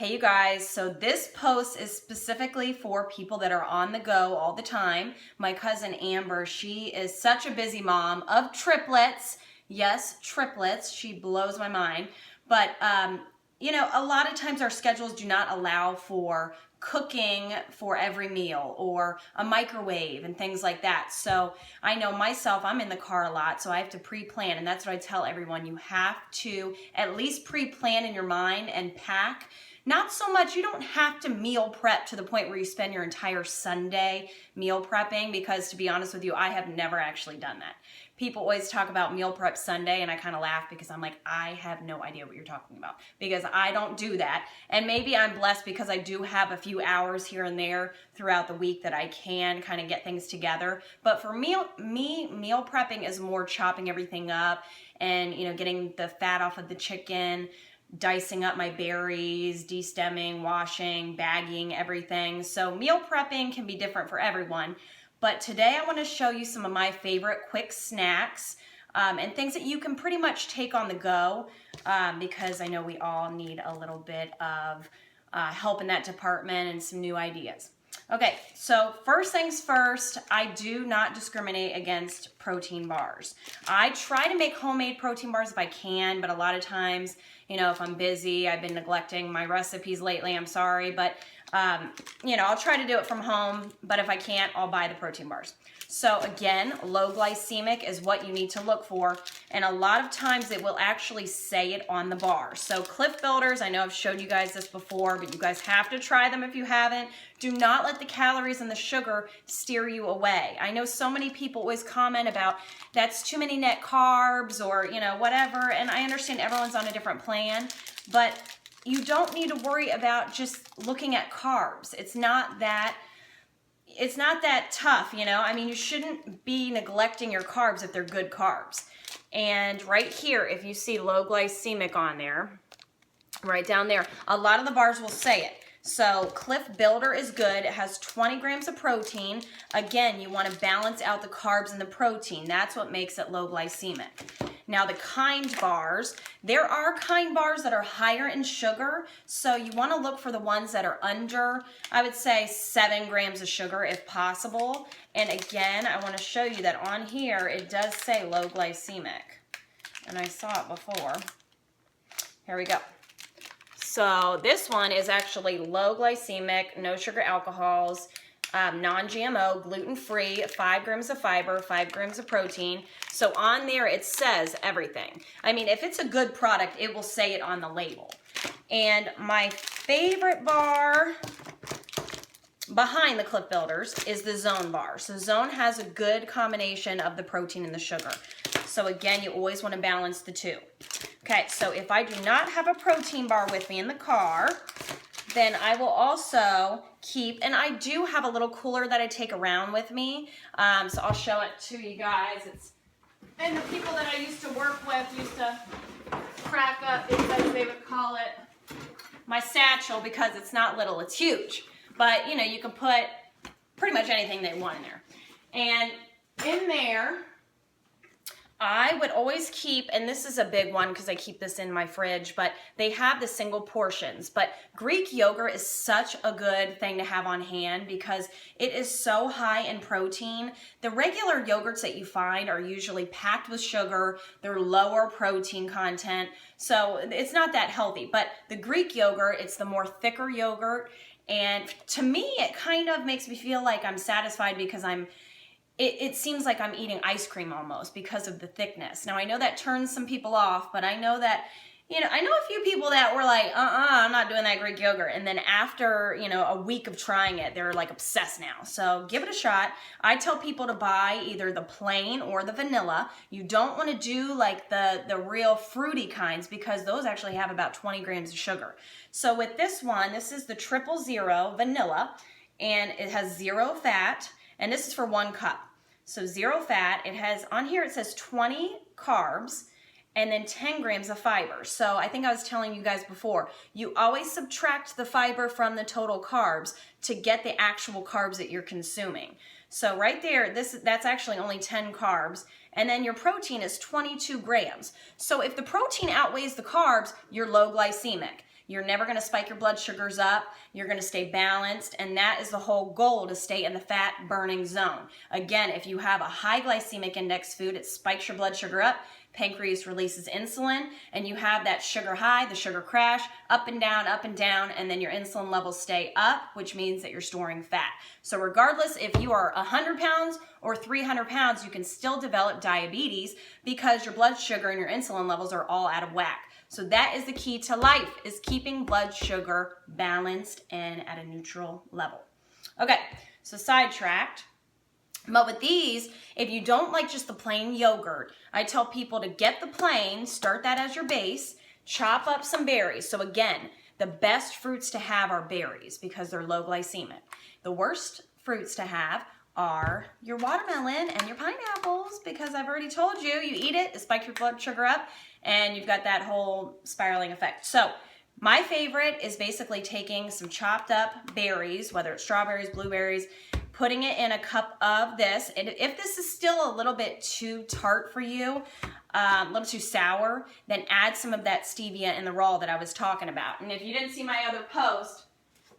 Hey you guys, so this post is specifically for people that are on the go all the time. My cousin Amber, she is such a busy mom of triplets. Yes, triplets. She blows my mind. But, a lot of times our schedules do not allow for cooking for every meal or a microwave and things like that. So I know myself, I'm in the car a lot, so I have to pre-plan, and that's what I tell everyone. You have to at least pre-plan in your mind and pack. Not so much, you don't have to meal prep to the point where you spend your entire Sunday meal prepping, because to be honest with you, I have never actually done that. People always talk about meal prep Sunday, and I kind of laugh because I'm like, I have no idea what you're talking about, because I don't do that. And maybe I'm blessed because I do have a few hours here and there throughout the week that I can kind of get things together. But for meal prepping is more chopping everything up and, getting the fat off of the chicken, dicing up my berries, de-stemming, washing, bagging, everything. So meal prepping can be different for everyone. But today I want to show you some of my favorite quick snacks and things that you can pretty much take on the go because I know we all need a little bit of help in that department and some new ideas. Okay, so first things first, I do not discriminate against protein bars. I try to make homemade protein bars if I can, but a lot of times, if I'm busy, I've been neglecting my recipes lately, I'm sorry, but I'll try to do it from home, but if I can't, I'll buy the protein bars. So again, low glycemic is what you need to look for, and a lot of times it will actually say it on the bar. So Clif Builders, I know I've showed you guys this before, but you guys have to try them if you haven't. Do not let the calories and the sugar steer you away. I know so many people always comment about that's too many net carbs or whatever, and I understand everyone's on a different plan, but you don't need to worry about just looking at carbs. It's not that tough, I mean, you shouldn't be neglecting your carbs if they're good carbs. And right here, if you see low glycemic on there, right down there, a lot of the bars will say it. So Clif Builder is good. It has 20 grams of protein. Again, you want to balance out the carbs and the protein. That's what makes it low glycemic. Now the Kind bars, there are Kind bars that are higher in sugar, so you want to look for the ones that are under, I would say 7 grams of sugar if possible. And again, I want to show you that on here it does say low glycemic, and I saw it before. Here we go. So this one is actually low glycemic, no sugar alcohols, non-GMO, gluten-free, 5 grams of fiber, 5 grams of protein. So on there it says everything. I mean, if it's a good product, it will say it on the label. And my favorite bar behind the Clif Builders is the Zone bar. So Zone has a good combination of the protein and the sugar. So again, you always want to balance the two. Okay, so if I do not have a protein bar with me in the car, then I will also keep, and I do have a little cooler that I take around with me. So I'll show it to you guys. And the people that I used to work with used to crack up because they would call it my satchel, because it's not little, it's huge. But you can put pretty much anything they want in there. And in there, I would always keep, and this is a big one because I keep this in my fridge, but they have the single portions. But Greek yogurt is such a good thing to have on hand because it is so high in protein. The regular yogurts that you find are usually packed with sugar. They're lower protein content, so it's not that healthy. But the Greek yogurt, it's the more thicker yogurt, and to me, it kind of makes me feel like I'm satisfied because it seems like I'm eating ice cream almost because of the thickness. Now, I know that turns some people off, but I know that, I know a few people that were like, I'm not doing that Greek yogurt. And then after, a week of trying it, they're like obsessed now. So give it a shot. I tell people to buy either the plain or the vanilla. You don't want to do like the real fruity kinds because those actually have about 20 grams of sugar. So with this one, this is the 000 vanilla, and it has 0 fat, and this is for 1 cup. So 0 fat, it has, on here it says 20 carbs and then 10 grams of fiber. So I think I was telling you guys before, you always subtract the fiber from the total carbs to get the actual carbs that you're consuming. So right there, that's actually only 10 carbs, and then your protein is 22 grams. So if the protein outweighs the carbs, you're low glycemic. You're never going to spike your blood sugars up. You're going to stay balanced, and that is the whole goal, to stay in the fat burning zone. Again, if you have a high glycemic index food, it spikes your blood sugar up, pancreas releases insulin, and you have that sugar high, the sugar crash, up and down, and then your insulin levels stay up, which means that you're storing fat. So regardless if you are 100 pounds or 300 pounds, you can still develop diabetes because your blood sugar and your insulin levels are all out of whack. So that is the key to life, is keeping blood sugar balanced and at a neutral level. Okay, so sidetracked. But with these, if you don't like just the plain yogurt, I tell people to get the plain, start that as your base, chop up some berries. So again, the best fruits to have are berries because they're low glycemic. The worst fruits to have are your watermelon and your pineapples, because I've already told you, you eat it spikes your blood sugar up, and you've got that whole spiraling effect. So my favorite is basically taking some chopped up berries, whether it's strawberries, blueberries, putting it in a cup of this. And if this is still a little bit too tart for you, a little too sour, then add some of that stevia in the raw that I was talking about. And if you didn't see my other post,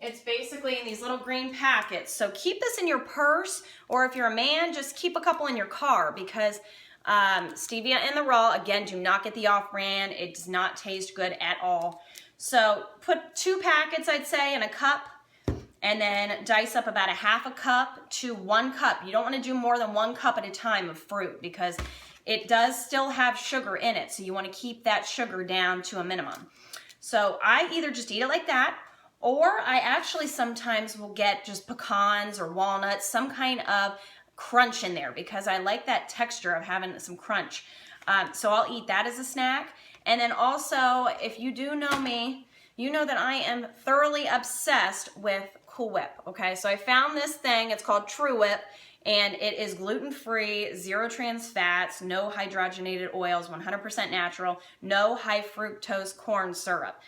it's basically in these little green packets. So keep this in your purse, or if you're a man, just keep a couple in your car, because stevia in the raw, again, do not get the off-brand. It does not taste good at all. So put 2 packets, I'd say, in a cup, and then dice up about a half a cup to 1 cup. You don't want to do more than 1 cup at a time of fruit, because it does still have sugar in it. So you want to keep that sugar down to a minimum. So I either just eat it like that, or I actually sometimes will get just pecans or walnuts, some kind of crunch in there, because I like that texture of having some crunch. So I'll eat that as a snack. And then also, if you do know me, you know that I am thoroughly obsessed with Cool Whip. Okay, so I found this thing, it's called True Whip, and it is gluten-free, 0 trans fats, no hydrogenated oils, 100% natural, no high fructose corn syrup.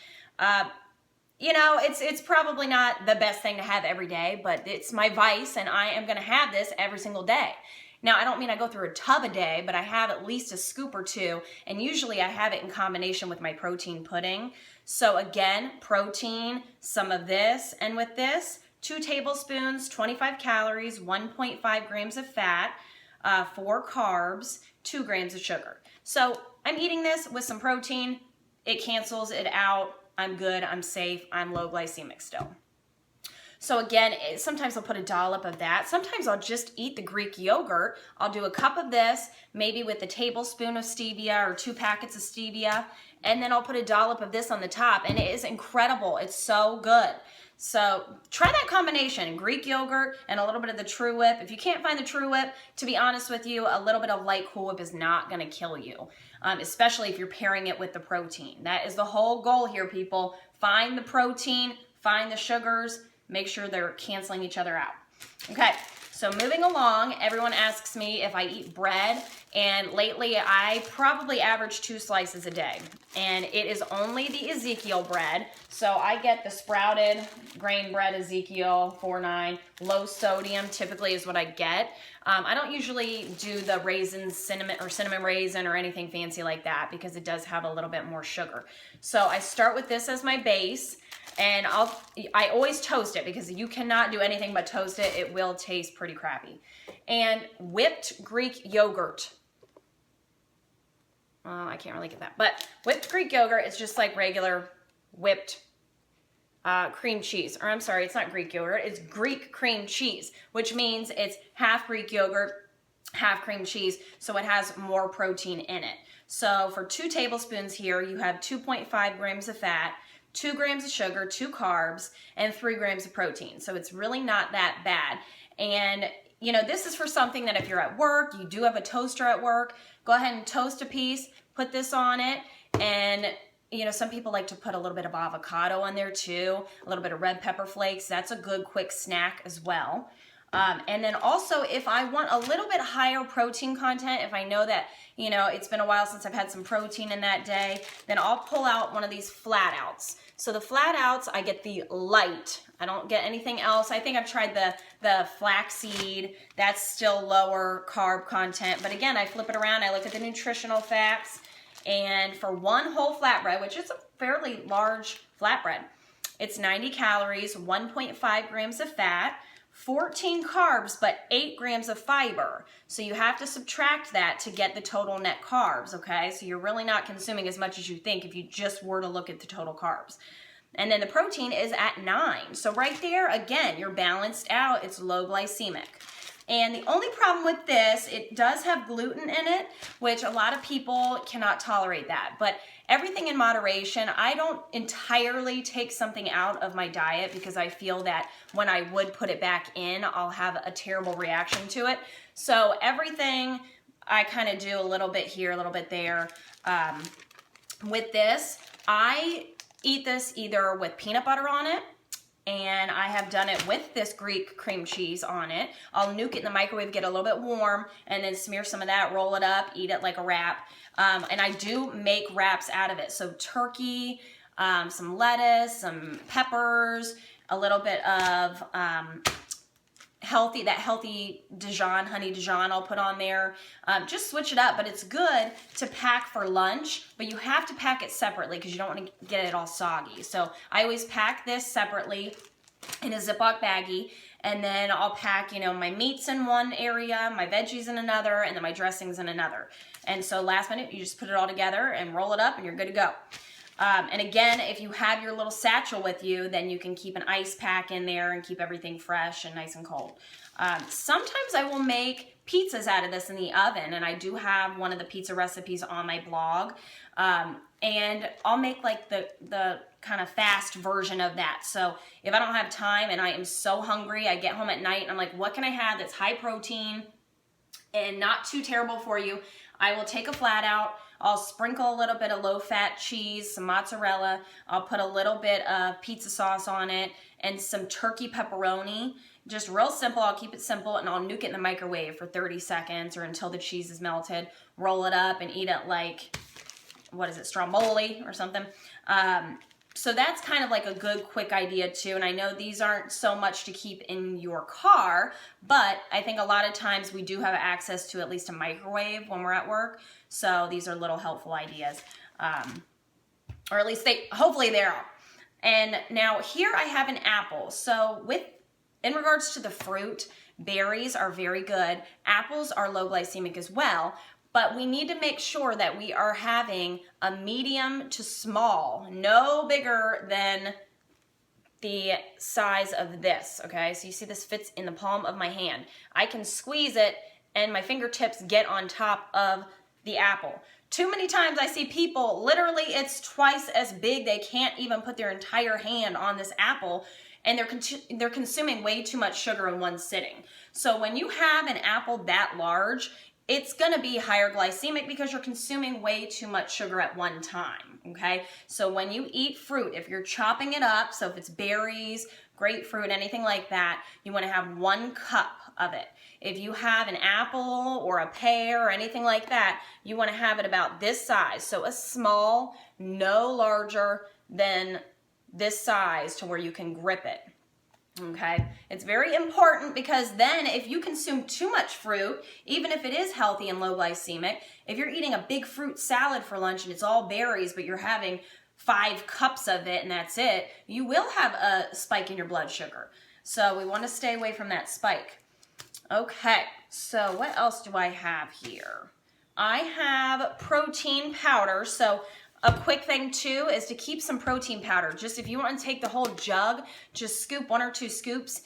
You know, it's probably not the best thing to have every day, but it's my vice, and I am going to have this every single day. Now, I don't mean I go through a tub a day, but I have at least a scoop or 2, and usually I have it in combination with my protein pudding. So again, protein, some of this, and with this, 2 tablespoons, 25 calories, 1.5 grams of fat, 4 carbs, 2 grams of sugar. So I'm eating this with some protein. It cancels it out. I'm good, I'm safe, I'm low glycemic still. So again, sometimes I'll put a dollop of that. Sometimes I'll just eat the Greek yogurt. I'll do a cup of this, maybe with a tablespoon of stevia or 2 packets of stevia, and then I'll put a dollop of this on the top, and it is incredible. It's so good. So try that combination, Greek yogurt and a little bit of the True Whip. If you can't find the True Whip, to be honest with you, a little bit of light Cool Whip is not going to kill you, especially if you're pairing it with the protein. That is the whole goal here, people. Find the protein, find the sugars, make sure they're canceling each other out. Okay, so moving along, everyone asks me if I eat bread, and lately I probably average 2 slices a day, and it is only the Ezekiel bread. So I get the sprouted grain bread Ezekiel 4-9, low sodium typically is what I get. I don't usually do the raisins, cinnamon raisin or anything fancy like that, because it does have a little bit more sugar. So I start with this as my base. And I always toast it, because you cannot do anything but toast it. It will taste pretty crappy. And whipped Greek yogurt. I can't really get that. But whipped Greek yogurt is just like regular whipped cream cheese. Or I'm sorry, it's not Greek yogurt. It's Greek cream cheese, which means it's half Greek yogurt, half cream cheese. So it has more protein in it. So for 2 tablespoons here, you have 2.5 grams of fat, 2 grams of sugar, 2 carbs, and 3 grams of protein. So it's really not that bad. And, you know, this is for something that if you're at work, you do have a toaster at work, go ahead and toast a piece, put this on it, and, you know, some people like to put a little bit of avocado on there too, a little bit of red pepper flakes. That's a good quick snack as well. And then also, if I want a little bit higher protein content, if I know that, you know, it's been a while since I've had some protein in that day, then I'll pull out one of these flat outs. So the flat outs, I get the light. I don't get anything else. I think I've tried the flaxseed. That's still lower carb content. But again, I flip it around. I look at the nutritional facts. And for 1 whole flatbread, which is fairly large flatbread. It's 90 calories, 1.5 grams of fat, 14 carbs, but 8 grams of fiber. So you have to subtract that to get the total net carbs, okay? So you're really not consuming as much as you think if you just were to look at the total carbs. And then the protein is at 9. So right there, again, you're balanced out. It's low glycemic. And the only problem with this, it does have gluten in it, which a lot of people cannot tolerate that. But everything in moderation. I don't entirely take something out of my diet because I feel that when I would put it back in, I'll have a terrible reaction to it. So everything I kind of do a little bit here, a little bit there. With this, I eat this either with peanut butter on it, and I have done it with this Greek cream cheese on it. I'll nuke it in the microwave, get a little bit warm, and then smear some of that, roll it up, eat it like a wrap. And I do make wraps out of it. So turkey, some lettuce, some peppers, a little bit of healthy Dijon, honey Dijon I'll put on there. Just switch it up, but it's good to pack for lunch, but you have to pack it separately because you don't want to get it all soggy. So I always pack this separately in a Ziploc baggie, and then I'll pack, you know, my meats in one area, my veggies in another, and then my dressings in another. And so last minute, you just put it all together and roll it up and you're good to go. And again, if you have your little satchel with you, then you can keep an ice pack in there and keep everything fresh and nice and cold. Sometimes I will make pizzas out of this in the oven, and I do have one of the pizza recipes on my blog. And I'll make like the kind of fast version of that. So if I don't have time and I am so hungry, I get home at night and I'm like, what can I have that's high protein and not too terrible for you? I will take a flat out. I'll sprinkle a little bit of low-fat cheese, some mozzarella. I'll put a little bit of pizza sauce on it and some turkey pepperoni. Just real simple. I'll keep it simple, and I'll nuke it in the microwave for 30 seconds or until the cheese is melted. Roll it up and eat it like, what is it, stromboli or something. So that's kind of like a good quick idea too. And I know these aren't so much to keep in your car, but I think a lot of times we do have access to at least a microwave when we're at work. So these are little helpful ideas, or at least hopefully they are. And now here I have an apple. So in regards to the fruit, berries are very good. Apples are low glycemic as well. But we need to make sure that we are having a medium to small, no bigger than the size of this, okay? So you see this fits in the palm of my hand. I can squeeze it and my fingertips get on top of the apple. Too many times I see people, literally it's twice as big. They can't even put their entire hand on this apple, and they're consuming way too much sugar in one sitting. So when you have an apple that large, it's gonna be higher glycemic because you're consuming way too much sugar at one time, okay? So when you eat fruit, if you're chopping it up, so if it's berries, grapefruit, anything like that, you wanna have 1 cup of it. If you have an apple or a pear or anything like that, you wanna have it about this size. So a small, no larger than this size to where you can grip it. Okay, it's very important because then if you consume too much fruit, even if it is healthy and low glycemic, if you're eating a big fruit salad for lunch and it's all berries, but you're having 5 cups of it and that's it, you will have a spike in your blood sugar. So we want to stay away from that spike. Okay, so what else do I have here? I have protein powder. So a quick thing too is to keep some protein powder. Just if you want to take the whole jug, just scoop 1 or 2 scoops,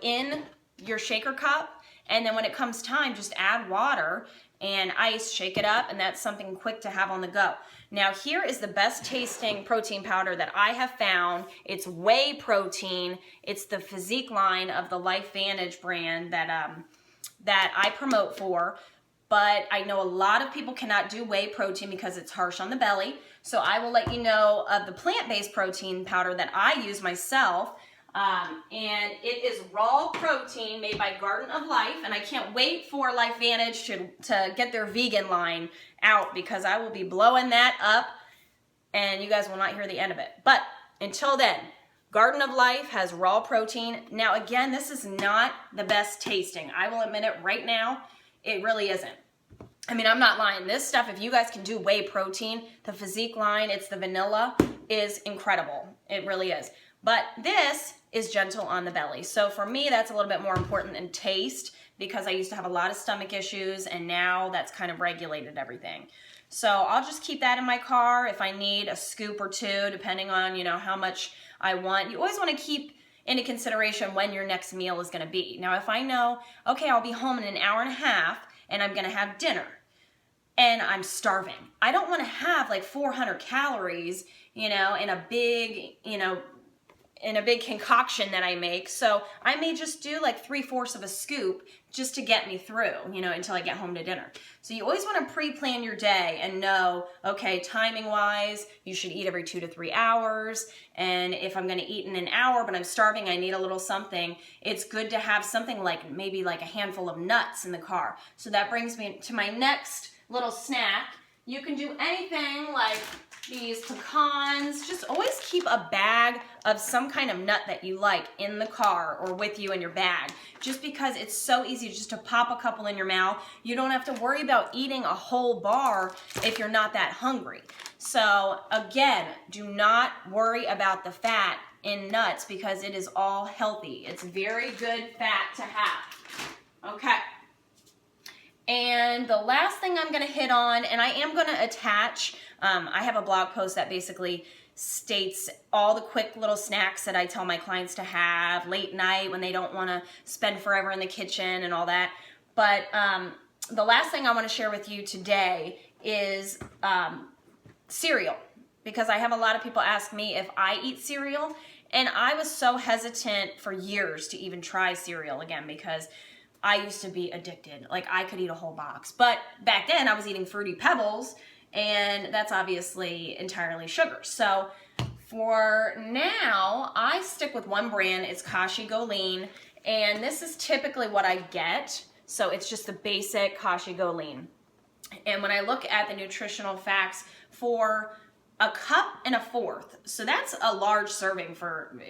in your shaker cup. And then when it comes time, just add water and ice, shake it up, and that's something quick to have on the go. Now here is the best tasting protein powder that I have found. It's whey protein. It's the Physique line of the LifeVantage brand that I promote for. But I know a lot of people cannot do whey protein because it's harsh on the belly. So I will let you know of the plant-based protein powder that I use myself. And it is raw protein made by Garden of Life. And I can't wait for LifeVantage to get their vegan line out because I will be blowing that up and you guys will not hear the end of it. But until then, Garden of Life has raw protein. Now again, this is not the best tasting. I will admit it right now. It really isn't. I mean, I'm not lying. This stuff, if you guys can do whey protein, the Physique line, it's the vanilla, is incredible. It really is. But this is gentle on the belly. So for me, that's a little bit more important than taste, because I used to have a lot of stomach issues, and now that's kind of regulated everything. So I'll just keep that in my car if I need a scoop or two, depending on, you know, how much I want. You always want to keep into consideration when your next meal is going to be. Now, if I know, okay, I'll be home in an hour and a half and I'm going to have dinner and I'm starving, I don't want to have like 400 calories, you know, in a big, you know, in a big concoction that I make. So I may just do like 3/4 of a scoop just to get me through, you know, until I get home to dinner. So you always want to pre-plan your day and know, okay, timing wise, you should eat every 2 to 3 hours. And if I'm going to eat in an hour, but I'm starving, I need a little something, it's good to have something like maybe like a handful of nuts in the car. So that brings me to my next little snack. You can do anything like these pecans. Just always keep a bag of some kind of nut that you like in the car or with you in your bag, just because it's so easy just to pop a couple in your mouth. You don't have to worry about eating a whole bar if you're not that hungry. So again, do not worry about the fat in nuts because it is all healthy. It's very good fat to have. Okay. And the last thing I'm going to hit on, and I am going to attach, I have a blog post that basically states all the quick little snacks that I tell my clients to have late night when they don't want to spend forever in the kitchen and all that. But the last thing I want to share with you today is cereal, because I have a lot of people ask me if I eat cereal, and I was so hesitant for years to even try cereal again because I used to be addicted. Like, I could eat a whole box. But back then, I was eating Fruity Pebbles, and that's obviously entirely sugar. So for now, I stick with one brand. It's Kashi Go Lean, and this is typically what I get. So it's just the basic Kashi Go Lean. And when I look at the nutritional facts for a cup and a fourth, so that's a large serving for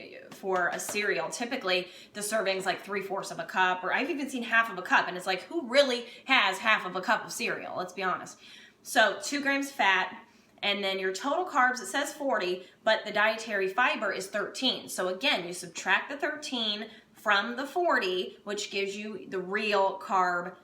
a cereal. Typically the serving's like 3/4 of a cup, or I've even seen half of a cup, and it's like, who really has half of a cup of cereal? Let's be honest. So 2 grams fat, and then your total carbs, it says 40, but the dietary fiber is 13. So again, you subtract the 13 from the 40, which gives you the real carb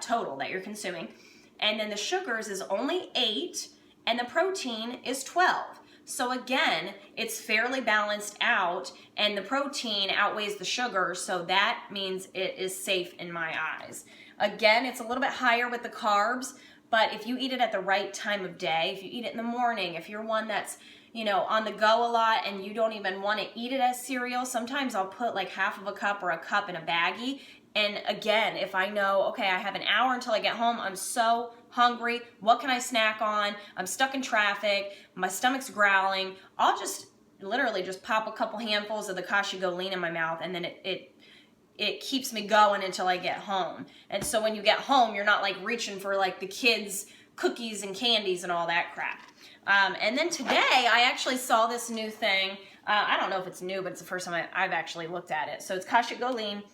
total that you're consuming. And then the sugars is only 8, and the protein is 12. So again, it's fairly balanced out, and the protein outweighs the sugar, so that means it is safe in my eyes. Again, it's a little bit higher with the carbs, but if you eat it at the right time of day, if you eat it in the morning, if you're one that's, you know, on the go a lot and you don't even want to eat it as cereal, sometimes I'll put like half of a cup or a cup in a baggie. And again, if I know, okay, I have an hour until I get home, I'm so hungry, what can I snack on? I'm stuck in traffic, my stomach's growling, I'll just literally just pop a couple handfuls of the Kashi Go Lean in my mouth, and then it keeps me going until I get home. And so when you get home, you're not like reaching for like the kids' cookies and candies and all that crap. And then today, I actually saw this new thing. I don't know if it's new, but it's the first time I've actually looked at it. So it's Kashi Go Lean,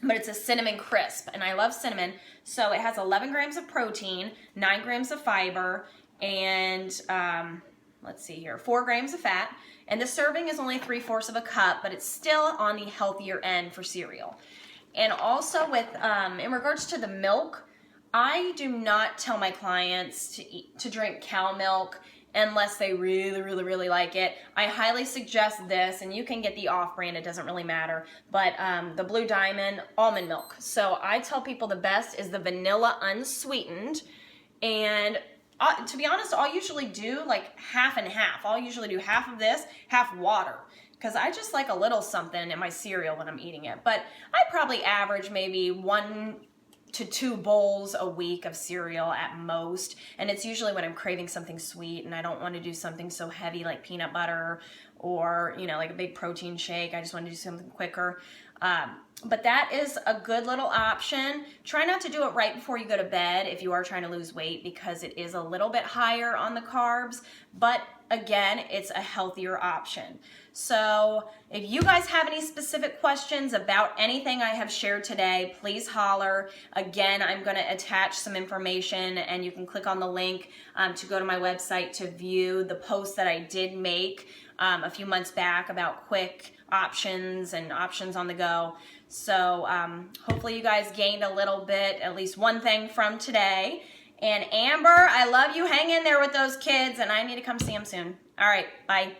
but it's a cinnamon crisp, and I love cinnamon. So it has 11 grams of protein, 9 grams of fiber, and let's see here, 4 grams of fat. And the serving is only 3/4 of a cup, but it's still on the healthier end for cereal. And also with, in regards to the milk, I do not tell my clients to drink cow milk unless they really, really, really like it. I highly suggest this, and you can get the off-brand, it doesn't really matter, but the Blue Diamond almond milk. So I tell people the best is the vanilla unsweetened, and to be honest, I'll usually do like half and half. I'll usually do half of this, half water, because I just like a little something in my cereal when I'm eating it. But I probably average maybe 1 to 2 bowls a week of cereal at most, and it's usually when I'm craving something sweet and I don't want to do something so heavy like peanut butter or, you know, like a big protein shake. I just want to do something quicker. But that is a good little option. Try not to do it right before you go to bed if you are trying to lose weight, because it is a little bit higher on the carbs, but again, it's a healthier option. So if you guys have any specific questions about anything I have shared today, please holler. Again, I'm going to attach some information, and you can click on the link to go to my website to view the post that I did make a few months back about quick options and options on the go. So hopefully you guys gained a little bit, at least one thing from today. And Amber, I love you. Hang in there with those kids, and I need to come see them soon. All right, bye.